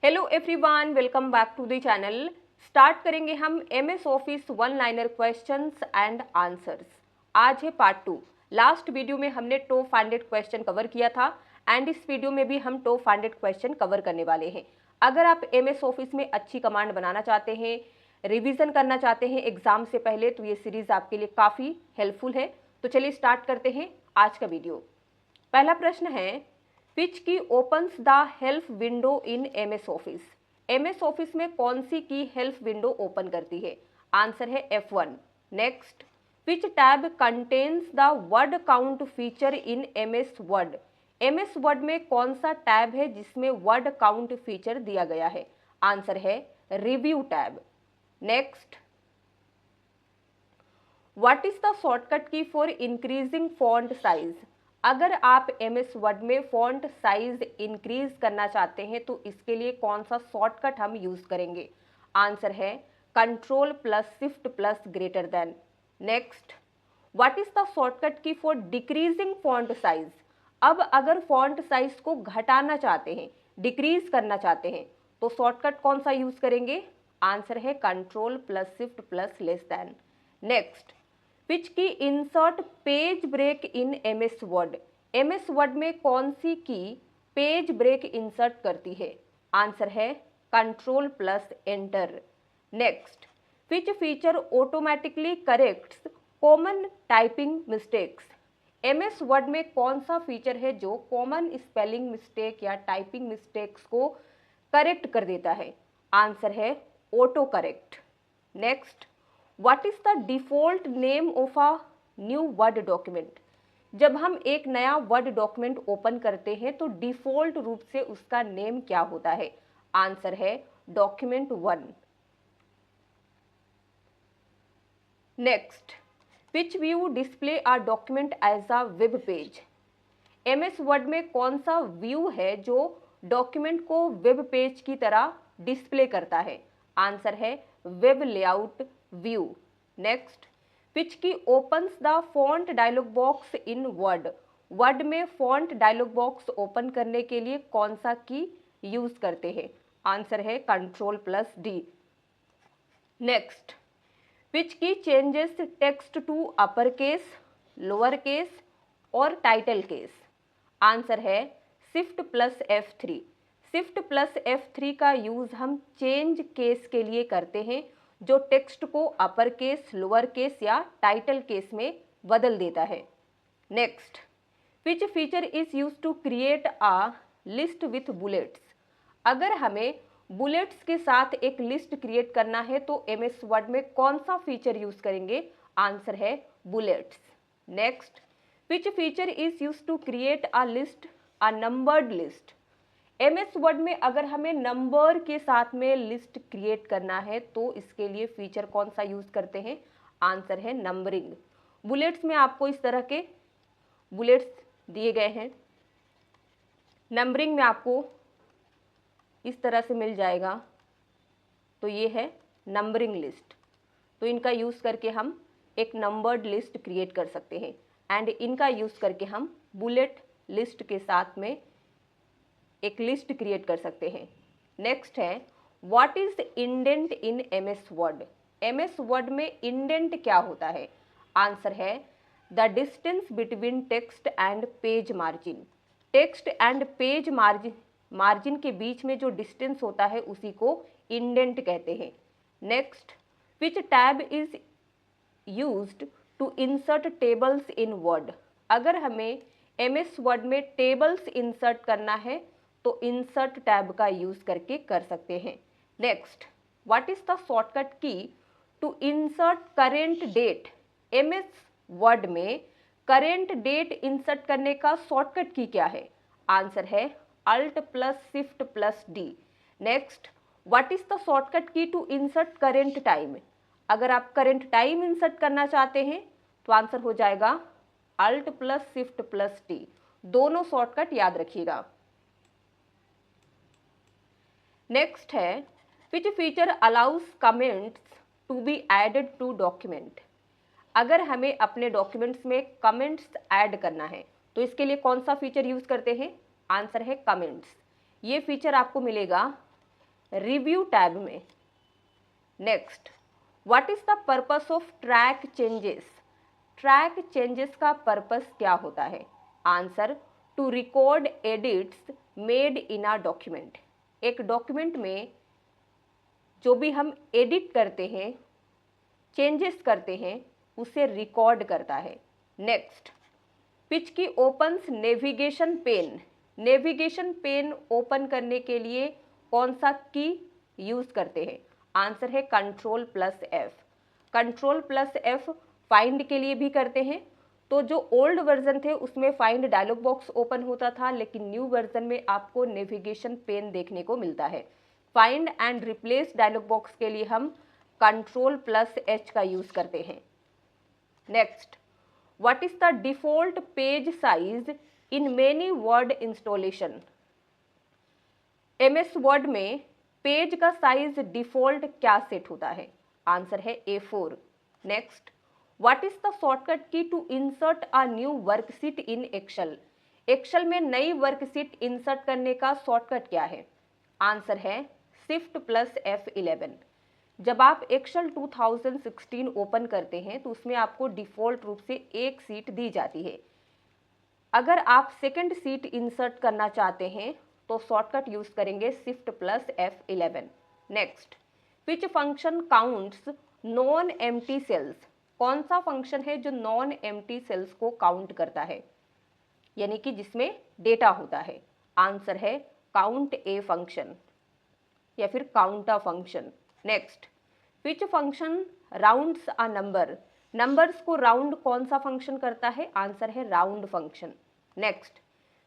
Hello everyone, welcome back to the channel. Start करेंगे हम MS office one liner questions and answers. आज है part 2। Last video में हमने टॉप 100 क्वेश्चन कवर किया था एंड इस वीडियो में भी हम टॉप 100 क्वेश्चन कवर करने वाले हैं। अगर आप एमएस ऑफिस में अच्छी कमांड बनाना चाहते हैं, रिविजन करना चाहते हैं एग्जाम से पहले, तो ये सीरीज आपके लिए काफ़ी हेल्पफुल है। तो चलिए स्टार्ट करते हैं आज का वीडियो। पहला प्रश्न है, विच key opens the help window in MS office. MS office में कौन सी की हेल्प विंडो ओपन करती है? आंसर है F1। Next, which tab contains the word count feature in MS Word. MS Word में कौन सा टैब है जिसमें वर्ड काउंट फीचर दिया गया है? आंसर है review tab. Next, what is the shortcut की फॉर इंक्रीजिंग फॉन्ट साइज। अगर आप एमएस वर्ड में फॉन्ट साइज इंक्रीज करना चाहते हैं तो इसके लिए कौन सा शॉर्टकट हम यूज करेंगे? आंसर है control plus shift plus greater than. Next, what is the shortcut की फॉर डिक्रीजिंग फॉन्ट साइज। अब अगर फॉन्ट साइज को घटाना चाहते हैं, डिक्रीज करना चाहते हैं, तो शॉर्टकट कौन सा यूज करेंगे? आंसर है control plus shift plus less than. Next, which key insert page break in MS Word. MS Word में कौन सी की पेज ब्रेक इंसर्ट करती है? आंसर है control plus enter. Next, which feature automatically corrects common typing mistakes. MS Word में कौन सा feature है जो कॉमन स्पेलिंग मिस्टेक या टाइपिंग मिस्टेक्स को करेक्ट कर देता है? आंसर है auto correct. Next, what is the default name of a new word document. जब हम एक नया वर्ड डॉक्यूमेंट ओपन करते हैं तो डिफॉल्ट रूप से उसका नेम क्या होता है? आंसर है document 1। Next, which view display a document as a web page. MS Word में कौन सा व्यू है जो डॉक्यूमेंट को वेब पेज की तरह डिस्प्ले करता है? आंसर है web layout view. Next, which key opens the font dialog box in Word. Word में फॉन्ट डायलॉग बॉक्स ओपन करने के लिए कौन सा की यूज करते हैं? आंसर है control plus D. Next, which key changes text to upper case, lower case और टाइटल केस। आंसर है shift plus F3। Shift plus F3 का यूज हम चेंज केस के लिए करते हैं जो टेक्स्ट को अपर केस, लोअर केस या टाइटल केस में बदल देता है। Next, which feature is use to create a list with bullets. अगर हमें बुलेट्स के साथ एक लिस्ट क्रिएट करना है तो एमएस वर्ड में कौन सा फीचर यूज करेंगे? आंसर है bullets. Next, which feature is use to create a list, a numbered list. MS Word में अगर हमें नंबर के साथ में लिस्ट क्रिएट करना है तो इसके लिए फीचर कौन सा यूज करते हैं? आंसर है नंबरिंग। बुलेट्स में आपको इस तरह के बुलेट्स दिए गए हैं, नंबरिंग में आपको इस तरह से मिल जाएगा। तो ये है नंबरिंग लिस्ट। तो इनका यूज करके हम एक नंबर्ड लिस्ट क्रिएट कर सकते हैं एंड इनका यूज करके हम बुलेट लिस्ट के साथ में एक लिस्ट क्रिएट कर सकते हैं। नेक्स्ट है, what is indent in MS Word. MS Word में इंडेंट क्या होता है? आंसर है the distance between text and page margin. Text and page margin के बीच में जो डिस्टेंस होता है उसी को इंडेंट कहते हैं। Next, which tab is used to insert tables in Word. अगर हमें एमएस वर्ड में टेबल्स इंसर्ट करना है तो इंसर्ट टैब का यूज करके कर सकते हैं। Next, what is the shortcut key to insert current date. MS Word में करेंट डेट इंसर्ट करने का शॉर्टकट की क्या है? आंसर है alt plus shift plus D. Next, what is the shortcut key to insert current time. अगर आप current time insert करना चाहते हैं तो आंसर हो जाएगा alt plus shift plus D. दोनों शॉर्टकट याद रखिएगा। नेक्स्ट है, which feature allows comments to be added to document. अगर हमें अपने डॉक्यूमेंट्स में कमेंट्स ऐड करना है तो इसके लिए कौन सा फीचर यूज करते हैं? आंसर है कमेंट्स। ये फीचर आपको मिलेगा रिव्यू टैब में। Next, what is the purpose of track changes? Track changes का पर्पस क्या होता है? Answer, to record edits made in a document. एक डॉक्यूमेंट में जो भी हम एडिट करते हैं, चेंजेस करते हैं, उसे रिकॉर्ड करता है। Next, which key opens navigation pane? Navigation pane open करने के लिए कौन सा की यूज करते हैं? आंसर है Ctrl+F। Ctrl+F फाइंड के लिए भी करते हैं। तो जो ओल्ड वर्जन थे उसमें फाइंड डायलॉग बॉक्स ओपन होता था, लेकिन न्यू वर्जन में आपको नेविगेशन पेन देखने को मिलता है। Find and replace dialog box के लिए हम Ctrl+H का यूज करते हैं। Next, what is the default page size in many word installation? MS Word में पेज का साइज डिफॉल्ट क्या सेट होता है? आंसर है A4। Next, what is the shortcut key to insert a new worksheet in Excel? Excel में नई worksheet insert करने का शॉर्टकट क्या है? आंसर है Shift+F11। जब आप एक्सेल 2016 ओपन करते हैं तो उसमें आपको डिफॉल्ट रूप से एक सीट दी जाती है। अगर आप सेकंड सीट इंसर्ट करना चाहते हैं तो शॉर्टकट यूज करेंगे Shift+F11। Next, which function counts non empty cells? कौन सा फंक्शन है जो नॉन एम्प्टी सेल्स को काउंट करता है, यानी कि जिसमें डेटा होता है? आंसर है काउंट ए फंक्शन या फिर COUNTA function. Next, which function rounds a number? Numbers को राउंड कौन सा फंक्शन करता है? आंसर है round function. Next,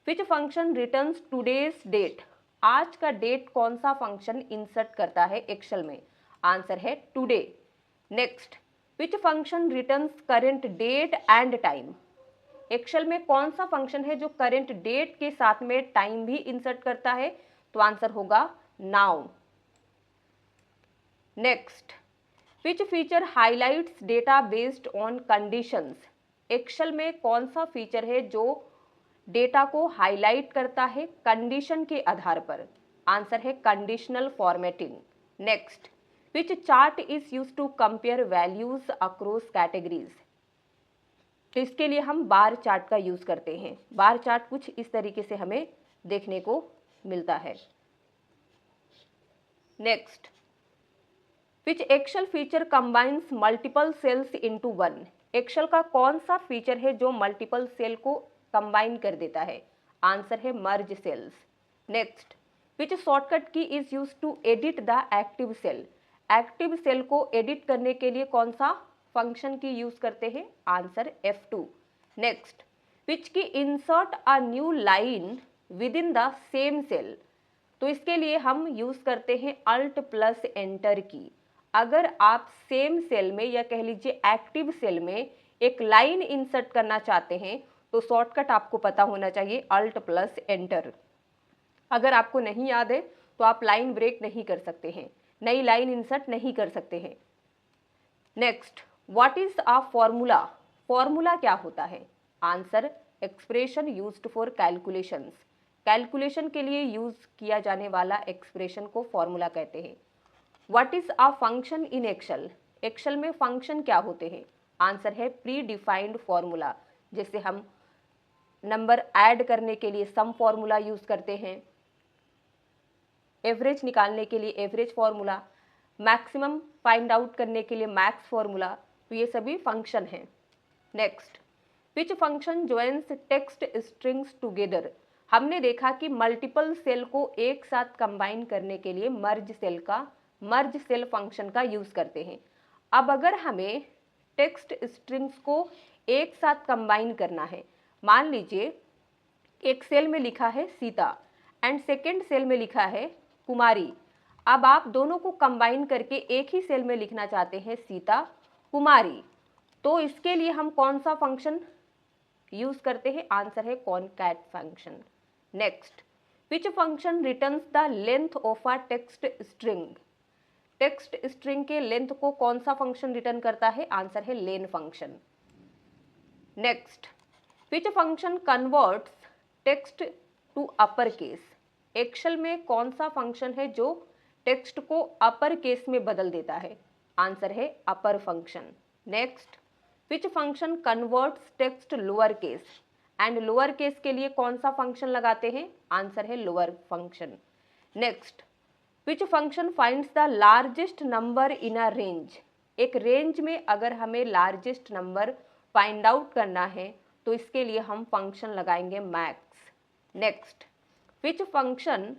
which function returns today's date? आज का डेट कौन सा फंक्शन इंसर्ट करता है एक्सेल में? आंसर है today. Next, which function returns current date and time? Excel में कौन सा फंक्शन है जो करेंट डेट के साथ में टाइम भी इंसर्ट करता है? तो आंसर होगा now. Next, which feature highlights data based on conditions? Excel में कौन सा फीचर है जो डेटा को हाईलाइट करता है कंडीशन के आधार पर? आंसर है conditional formatting. Next, which chart is used to compare values across categories? तो इसके लिए हम बार चार्ट का यूज करते हैं। बार चार्ट कुछ इस तरीके से हमें देखने को मिलता है। Next, which Excel feature combines multiple cells into one? Excel का कौन सा फीचर है जो मल्टीपल सेल को कंबाइन कर देता है? आंसर है merge cells. Next, which shortcut key is use to edit the active cell? Active cell को एडिट करने के लिए कौन सा फंक्शन की यूज करते हैं? Answer F2। Next, which key insert a new line within the same cell? तो इसके लिए हम यूज करते हैं Alt+Enter की। अगर आप सेम सेल में या कह लीजिए एक्टिव सेल में एक लाइन इंसर्ट करना चाहते हैं तो शॉर्टकट आपको पता होना चाहिए Alt+Enter। अगर आपको नहीं याद है तो आप लाइन ब्रेक नहीं कर सकते हैं, नई लाइन इंसर्ट नहीं कर सकते हैं। Next, what is a formula? Formula क्या होता है? Answer, expression used for calculations. Calculation के लिए यूज किया जाने वाला एक्सप्रेशन को फॉर्मूला कहते हैं। What is a function in Excel? Excel में फंक्शन क्या होते हैं? आंसर है प्री डिफाइंड फॉर्मूला। जैसे हम नंबर ऐड करने के लिए सम फॉर्मूला यूज करते हैं, एवरेज निकालने के लिए average formula, maximum find out करने के लिए मैक्स फॉर्मूला। तो ये सभी फंक्शन हैं। Next, which function joins text strings together? हमने देखा कि मल्टीपल सेल को एक साथ कंबाइन करने के लिए मर्ज सेल फंक्शन का यूज करते हैं। अब अगर हमें टेक्स्ट स्ट्रिंग्स को एक साथ कंबाइन करना है, मान लीजिए एक सेल में लिखा है सीता एंड सेकेंड सेल में लिखा है कुमारी। अब आप दोनों को कंबाइन करके एक ही सेल में लिखना चाहते हैं सीता कुमारी, तो इसके लिए हम कौन सा फंक्शन यूज करते हैं? आंसर है concat function. Next, which function returns the length of a text string? Text string के लेंथ को कौन सा फंक्शन रिटर्न करता है? आंसर है len function. Next, which function converts text to upper case? Excel में कौन सा फंक्शन है जो टेक्स्ट को अपर केस में बदल देता है? आंसर है upper function. Next, which function converts text lower case and lower case के लिए कौन सा फंक्शन लगाते हैं? आंसर है lower function. Next, which function finds the largest number in a range? एक रेंज में अगर हमें लार्जेस्ट नंबर फाइंड आउट करना है तो इसके लिए हम फंक्शन लगाएंगे max. Next, which function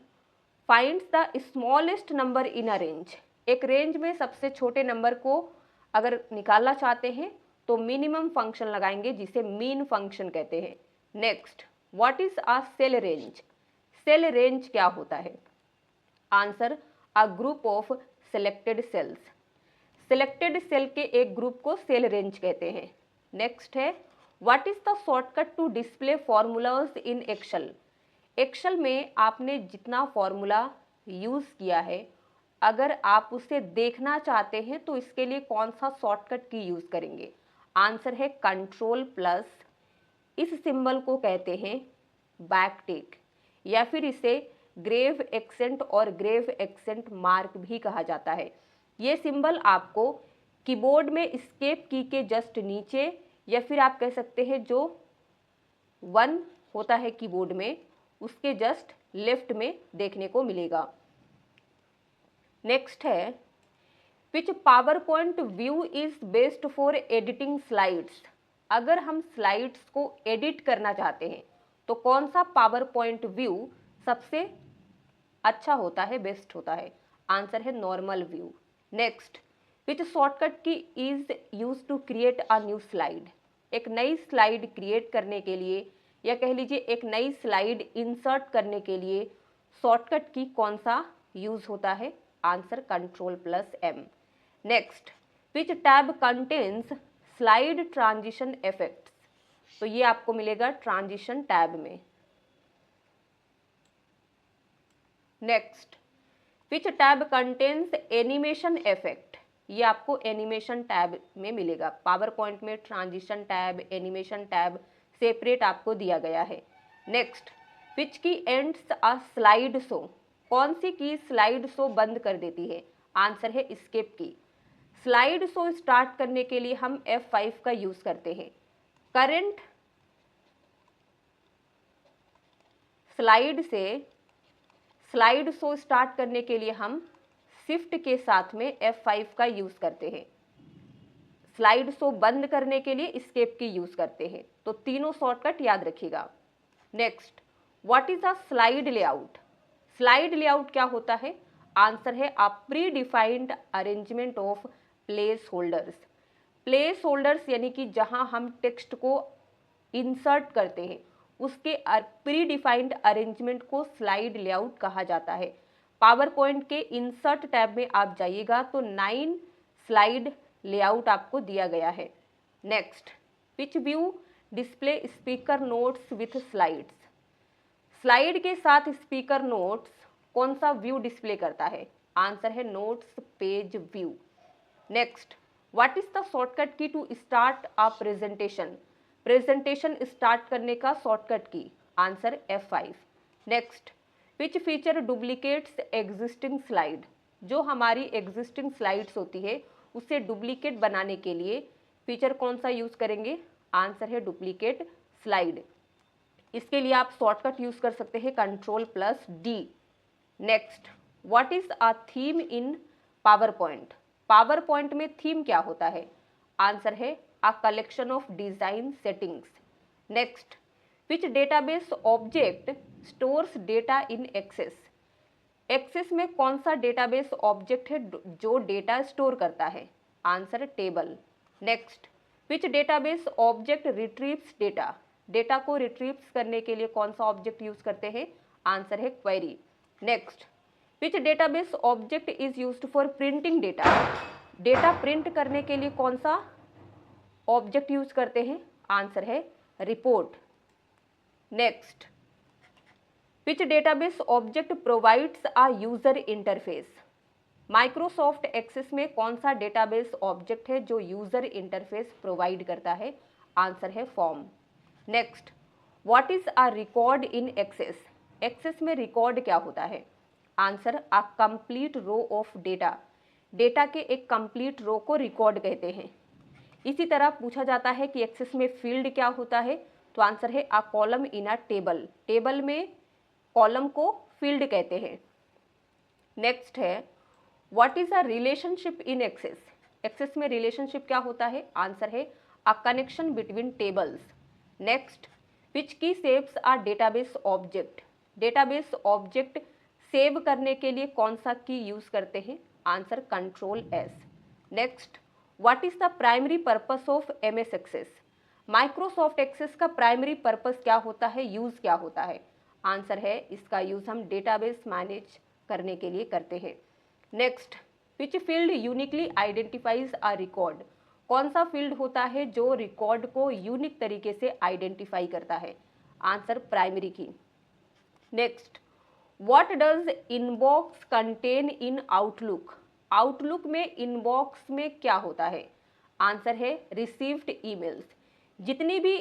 finds the smallest number in a range? एक रेंज में सबसे छोटे नंबर को अगर निकालना चाहते हैं तो मिनिमम फंक्शन लगाएंगे जिसे मीन फंक्शन कहते हैं। Next, what is a cell range? Cell range क्या होता है? Answer, a group of selected cells. Selected cell के एक ग्रुप को सेल रेंज कहते हैं। नेक्स्ट है, what is the shortcut to display formulas in Excel? Excel में आपने जितना फॉर्मूला यूज किया है, अगर आप उसे देखना चाहते हैं तो इसके लिए कौन सा शॉर्टकट की यूज करेंगे? आंसर है कंट्रोल प्लस। इस सिंबल को कहते हैं बैकटिक, या फिर इसे ग्रेव एक्सेंट और ग्रेव एक्सेंट मार्क भी कहा जाता है। ये सिंबल आपको कीबोर्ड में एस्केप की के जस्ट नीचे, या फिर आप कह सकते हैं जो 1 होता है कीबोर्ड में उसके जस्ट लेफ्ट में देखने को मिलेगा। नेक्स्ट है, which power point view is best for editing slides? अगर हम स्लाइड्स को एडिट करना चाहते हैं तो कौन सा पावर पॉइंट व्यू सबसे अच्छा होता है, बेस्ट होता है? आंसर है normal view. Next, which shortcut key is use to create a new slide? एक नई स्लाइड क्रिएट करने के लिए, या कह लीजिए एक नई स्लाइड इंसर्ट करने के लिए शॉर्टकट की कौन सा यूज होता है? Answer control plus M. Next, which tab contains slide transition effects? तो ये आपको मिलेगा ट्रांजिशन टैब में। Next, which tab contains animation effect? ये आपको एनिमेशन टैब में मिलेगा। पावर पॉइंट में transition tab, animation tab separate आपको दिया गया है। नेक्स्ट, विच की एंड्स अ स्लाइड शो? कौन सी की स्लाइड शो बंद कर देती है? आंसर है एस्केप की। स्लाइड शो स्टार्ट करने के लिए हम F5 का यूज करते हैं। करंट स्लाइड से स्लाइड शो स्टार्ट करने के लिए हम शिफ्ट के साथ में F5 का यूज करते हैं। स्लाइड शो बंद करने के लिए एस्केप की यूज करते हैं। तो तीनों शॉर्टकट याद रखिएगा। Next, what is a slide layout? Slide layout क्या होता है? आंसर है अ pre defined arrangement of place holders. Place holders यानी कि जहां हम टेक्स्ट को इंसर्ट करते हैं उसके प्री डिफाइंड अरेंजमेंट को स्लाइड लेआउट कहा जाता है। पावर पॉइंट के इंसर्ट टैब में आप जाइएगा तो 9 स्लाइड लेआउट आपको दिया गया है। Next, which view display speaker notes with slides? Slide के साथ स्पीकर नोट्स कौन सा व्यू डिस्प्ले करता है? आंसर है notes page view. Next, what is the shortcut key to start a presentation? Presentation start करने का shortcut key? Answer F5। Next, which feature duplicates existing slide? जो हमारी एग्जिस्टिंग स्लाइड्स होती है उसे डुप्लीकेट बनाने के लिए फीचर कौन सा यूज करेंगे? आंसर है डुप्लीकेट स्लाइड। इसके लिए आप शॉर्टकट यूज कर सकते हैं control plus D। Next, what is a theme in PowerPoint? PowerPoint में थीम क्या होता है? आंसर है a collection of design settings. Next, which database object stores data in Access? Access में कौन सा डेटाबेस ऑब्जेक्ट है जो डेटा स्टोर करता है? Answer table. Next, which database object retrieves data? Data को रिट्रीव्स करने के लिए कौन सा ऑब्जेक्ट यूज करते हैं? आंसर है query. Next, which database object is used for printing data? Data print करने के लिए कौन सा ऑब्जेक्ट यूज करते हैं? आंसर है report. Next, which database object provides a user interface? Microsoft Access में कौन सा डेटाबेस ऑब्जेक्ट है जो यूजर इंटरफेस प्रोवाइड करता है? आंसर है form. Next, what is a record in Access? Access में रिकॉर्ड क्या होता है? Answer a complete row of data, data के एक कंप्लीट रो को रिकॉर्ड कहते हैं। इसी तरह पूछा जाता है कि एक्सेस में फील्ड क्या होता है, तो आंसर है a column in a table, table में कॉलम को फील्ड कहते हैं। नेक्स्ट है what is a relationship in Access, Access में रिलेशनशिप क्या होता है, आंसर है a connection between tables. Next which key saves a database object, database object save करने के लिए कौन सा की यूज करते हैं, answer control S. Next what is the primary purpose of MS Access, Microsoft Access का primary purpose क्या होता है, यूज क्या होता है, आंसर है इसका यूज हम डेटाबेस मैनेज करने के लिए करते हैं। Next which field uniquely identifies a record, कौन सा फील्ड होता है जो रिकॉर्ड को यूनिक तरीके से आइडेंटिफाई करता है, आंसर प्राइमरी की। Next what does inbox contain in outlook, outlook में इनबॉक्स में क्या होता है, आंसर है रिसीव्ड ईमेल्स, जितनी भी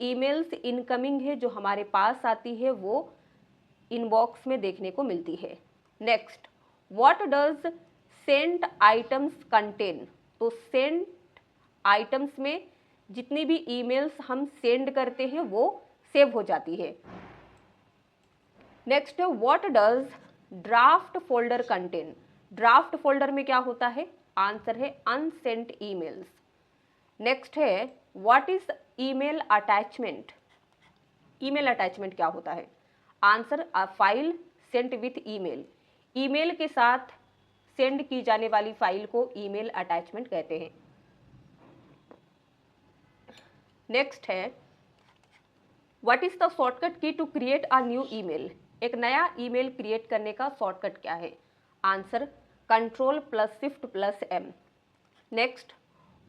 ईमेल्स इनकमिंग है जो हमारे पास आती है वो इनबॉक्स में देखने को मिलती है। Next what does sent items contain, तो सेंट आइटम्स में जितनी भी ईमेल्स हम सेंड करते हैं वो सेव हो जाती है। Next what does draft folder contain, draft folder में क्या होता है, आंसर है अनसेंट ईमेल्स। नेक्स्ट है what is email attachment, email attachment क्या होता है, answer a file sent with email, email के साथ सेंड की जाने वाली फाइल को ईमेल अटैचमेंट कहते हैं। नेक्स्ट है what is the shortcut key to create a new email, एक नया ईमेल क्रिएट करने का शॉर्टकट क्या है, answer control plus shift plus M. Next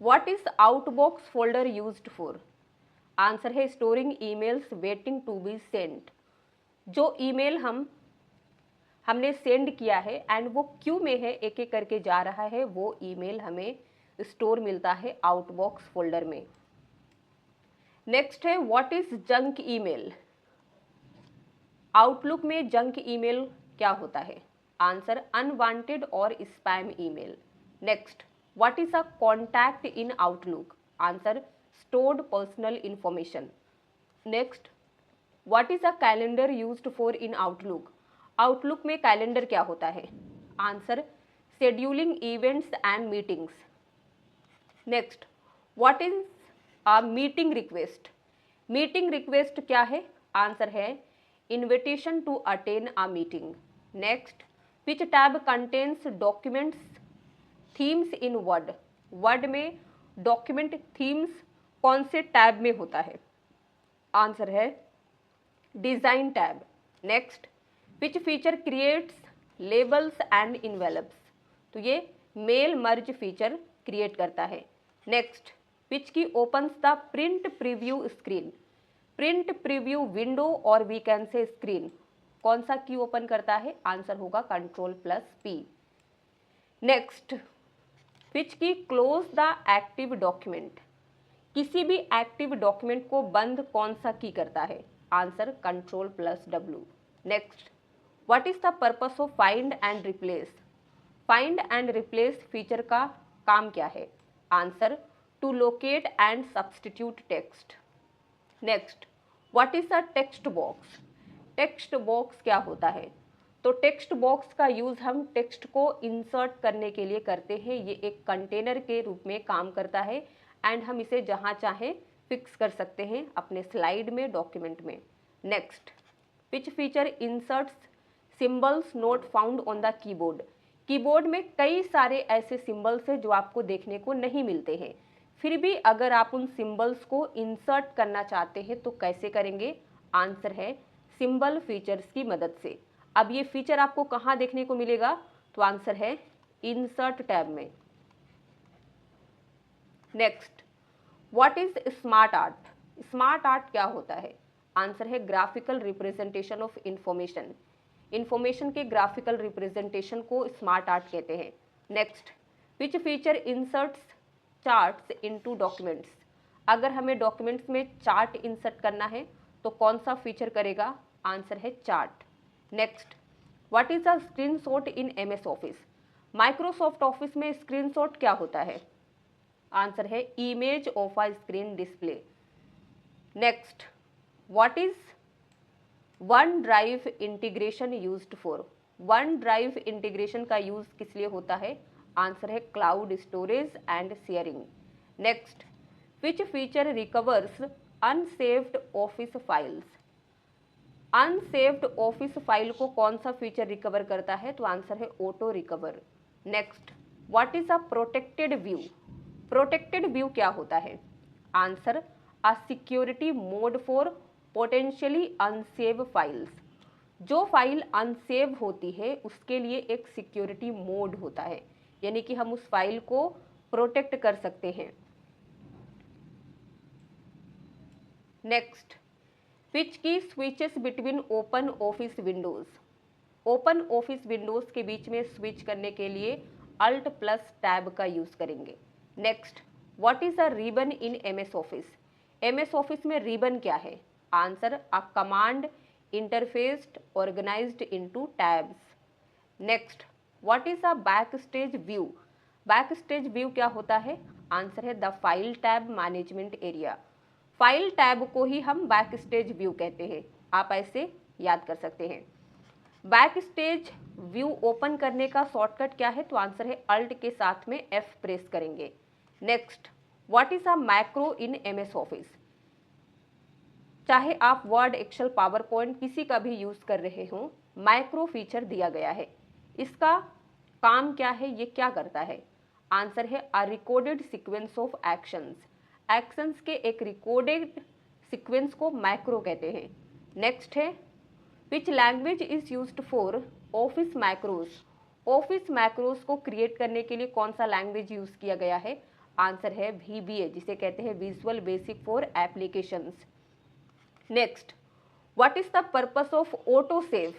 what is outbox folder used for, answer है storing emails waiting to be sent, जो email हमने send किया है एंड वो क्यू में है, एक एक करके जा रहा है, वो ईमेल हमें स्टोर मिलता है आउटबॉक्स फोल्डर में। नेक्स्ट है what is junk email, outlook में जंक ईमेल क्या होता है, आंसर अनवांटेड और spam email. Next what is a contact in outlook, answer stored personal information. Next what is a calendar used for in outlook, outlook में calendar क्या होता है, answer scheduling events and meetings. Next what is a meeting request, meeting request क्या है, answer है invitation to attend a meeting. Next which tab contains documents themes in Word, Word में document themes कौन से tab में होता है, answer है design tab. Next which feature creates labels and envelopes, तो ये मेल मर्ज फीचर क्रिएट करता है। Next which key opens the print preview screen, print preview window और वी कैन से स्क्रीन, कौन सा की ओपन करता है, आंसर होगा control plus P. Next which की क्लोज द एक्टिव डॉक्यूमेंट, किसी भी एक्टिव डॉक्यूमेंट को बंद कौन सा की करता है, answer control plus W. Next what is the purpose of find and replace, find and replace feature का काम क्या है, answer to locate and substitute text. Next what is a text box, text box क्या होता है, तो text box का use हम टेक्स्ट को इंसर्ट करने के लिए करते हैं, ये एक कंटेनर के रूप में काम करता है एंड हम इसे जहां चाहें फिक्स कर सकते हैं अपने स्लाइड में, डॉक्यूमेंट में। Next which feature inserts symbols not found on the keyboard, keyboard में कई सारे ऐसे सिंबल्स हैं जो आपको देखने को नहीं मिलते हैं, फिर भी अगर आप उन सिंबल्स को इंसर्ट करना चाहते हैं तो कैसे करेंगे, आंसर है सिंबल फीचर्स की मदद से। अब ये फीचर आपको कहाँ देखने को मिलेगा, तो आंसर है इंसर्ट टैब में। Next what is smart art, smart art क्या होता है, आंसर है graphical representation of information, information के ग्राफिकल रिप्रेजेंटेशन को स्मार्ट आर्ट कहते हैं। Next which feature inserts charts into documents, अगर हमें डॉक्यूमेंट्स में चार्ट इंसर्ट करना है तो कौन सा फीचर करेगा, आंसर है chart. Next what is a screenshot in MS office? Microsoft office में स्क्रीनशॉट क्या होता है? आंसर है image of a screen display. Next, what is one drive integration used for? One drive integration का use किस लिए होता है? आंसर है cloud storage and sharing. Next, which feature recovers unsaved office files? Unsaved office file को कौन सा feature recover करता है? तो आंसर है auto recover. Next, what is a protected view? Protected view क्या होता है? Answer, a security mode for potentially unsave files. जो फाइल अनसेव होती है उसके लिए एक सिक्योरिटी मोड होता है, यानी कि हम उस फाइल को प्रोटेक्ट कर सकते हैं। नेक्स्ट, विच की switches between open office Windows? Open office Windows के बीच में स्विच करने के लिए अल्ट प्लस टैब का यूज करेंगे। Next, what is a ribbon in MS office? MS office में रिबन क्या है? Answer, a command interfaced organised into tabs. Next, what is a back stage view? Back stage view क्या होता है? Answer है the file tab management area. File tab को ही हम back stage view कहते हैं, आप ऐसे याद कर सकते हैं। बैक स्टेज व्यू ओपन करने का शॉर्टकट क्या है? तो आंसर है अल्ट के साथ में F प्रेस करेंगे। Next, what is a macro in MS office? चाहे आप वर्ड, एक्सेल, पावर पॉइंट किसी का भी यूज कर रहे हो, मैक्रो फीचर दिया गया है। इसका काम क्या है, ये क्या करता है? आंसर है a recorded sequence of actions. Actions के एक रिकॉर्डेड सीक्वेंस को मैक्रो कहते हैं। नेक्स्ट है, which language is used for office macros? Office macros को क्रिएट करने के लिए कौन सा लैंग्वेज यूज किया गया है? आंसर है VBA, जिसे कहते हैं visual basic for applications. Next, what is the purpose of auto save?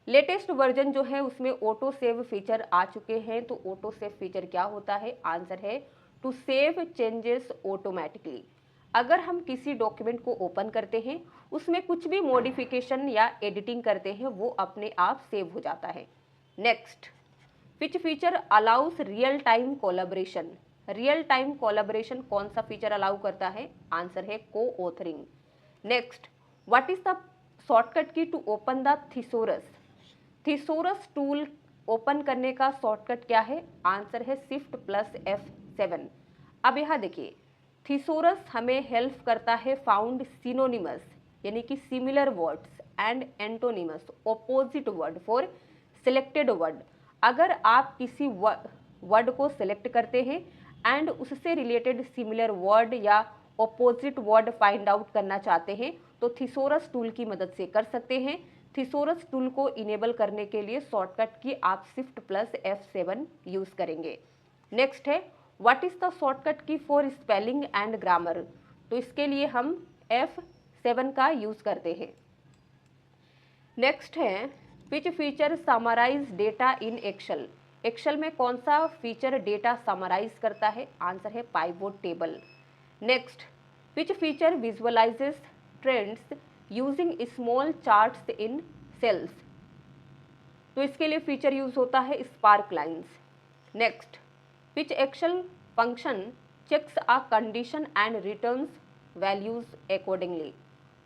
Latest version जो है उसमें ऑटो सेव फीचर आ चुके हैं, तो ऑटो सेव फीचर क्या होता है? आंसर है टू सेव चेंजेस ऑटोमेटिकली। अगर हम किसी डॉक्यूमेंट को ओपन करते हैं, उसमें कुछ भी मॉडिफिकेशन या एडिटिंग करते हैं, वो अपने आप सेव हो जाता है। Next, which feature allows real time collaboration? Real time collaboration कौन सा फीचर अलाउ करता है? आंसर है coauthoring. Next, what is the shortcut key to open the thesaurus? Thesaurus tool open करने का शॉर्टकट क्या है? आंसर है शिफ्ट प्लस F7। अब यहाँ देखिए, थिसोरस हमें हेल्प करता है फाउंड सिनोनिमस, यानी कि similar words, and antonyms, opposite word for selected word. अगर आप किसी वर्ड को सिलेक्ट करते हैं एंड उससे रिलेटेड सिमिलर वर्ड या ऑपोजिट वर्ड फाइंड आउट करना चाहते हैं, तो थिसोरस टूल की मदद से कर सकते हैं। थिसोरस टूल को इनेबल करने के लिए शॉर्टकट की आप शिफ्ट प्लस F7 यूज करेंगे। नेक्स्ट है, व्हाट इज द शॉर्टकट की फॉर स्पेलिंग एंड ग्रामर? तो इसके लिए हम F7 का यूज करते हैं। नेक्स्ट है, which feature summarise data in Excel? Excel में कौन सा फीचर डेटा समराइज करता है? आंसर है pivot table. Next, which feature visualises trends using small charts in cells? तो इसके लिए फीचर यूज होता है spark lines. Next, which Excel function checks a condition and returns values accordingly?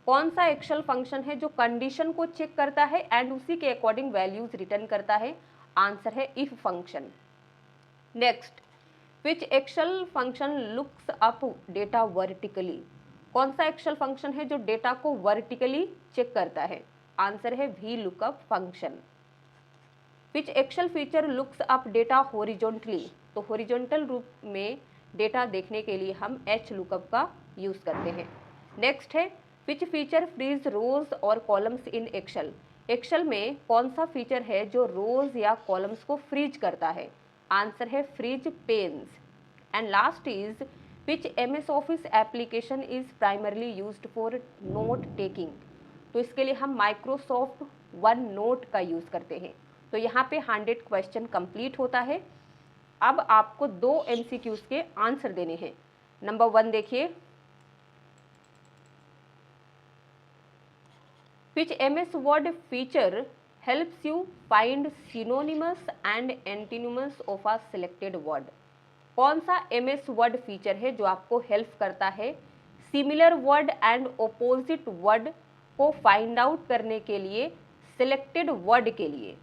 कौन सा एक्सेल फंक्शन है जो कंडीशन को चेक करता है एंड उसी के अकॉर्डिंग वैल्यूज रिटर्न करता है? आंसर है if function. Next, which Excel function looks up data vertically? कौन सा एक्सेल फंक्शन है जो डेटा को वर्टिकली चेक करता है? आंसर है VLOOKUP function. Which Excel feature looks up data horizontally? तो हॉरिजॉन्टल रूप में डेटा देखने के लिए हम HLOOKUP का यूज करते हैं। नेक्स्ट है, विच फीचर फ्रीज रोज और कॉलम्स इन एक्सेल? एक्सेल में कौन सा फीचर है जो रोज या कॉलम्स को फ्रीज करता है? आंसर है freeze panes. And last is, which MS Office application is primarily used for note taking? तो इसके लिए हम माइक्रोसॉफ्ट वन नोट का यूज करते हैं। तो यहाँ पे 100 क्वेश्चन कंप्लीट होता है। अब आपको 2 MCQs के आंसर देने हैं। नंबर 1 देखिए, विच MS word feature helps you find synonymous and antonyms of a selected word. कौन सा MS वर्ड फीचर है जो आपको हेल्प करता है similar word and opposite word को फाइंड आउट करने के लिए सिलेक्टेड वर्ड के लिए?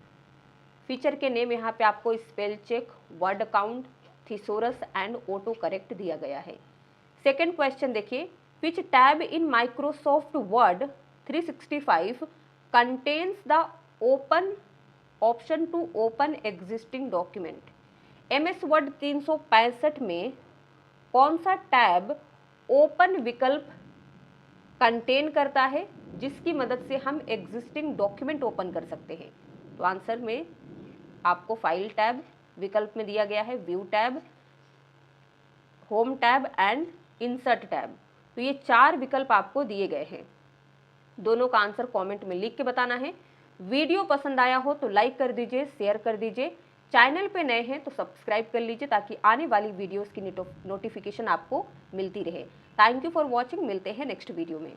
फीचर के नेम यहाँ पे आपको spell check, word count, thesaurus and autocorrect दिया गया है। सेकेंड क्वेश्चन देखिए, which tab in Microsoft Word 365 contains the open option to open existing document? MS Word 365 में कौन सा टैब ओपन विकल्प कंटेन करता है जिसकी मदद से हम एग्जिस्टिंग डॉक्यूमेंट ओपन कर सकते हैं? तो आंसर में आपको फाइल टैब विकल्प में दिया गया है, view tab, home tab and insert tab. तो ये 4 विकल्प आपको दिए गए हैं। दोनों का आंसर कमेंट में लिख के बताना है। वीडियो पसंद आया हो तो लाइक कर दीजिए, शेयर कर दीजिए। चैनल पे नए हैं तो सब्सक्राइब कर लीजिए ताकि आने वाली वीडियोस की नोटिफिकेशन आपको मिलती रहे। Thank you for watching. मिलते हैं नेक्स्ट वीडियो में।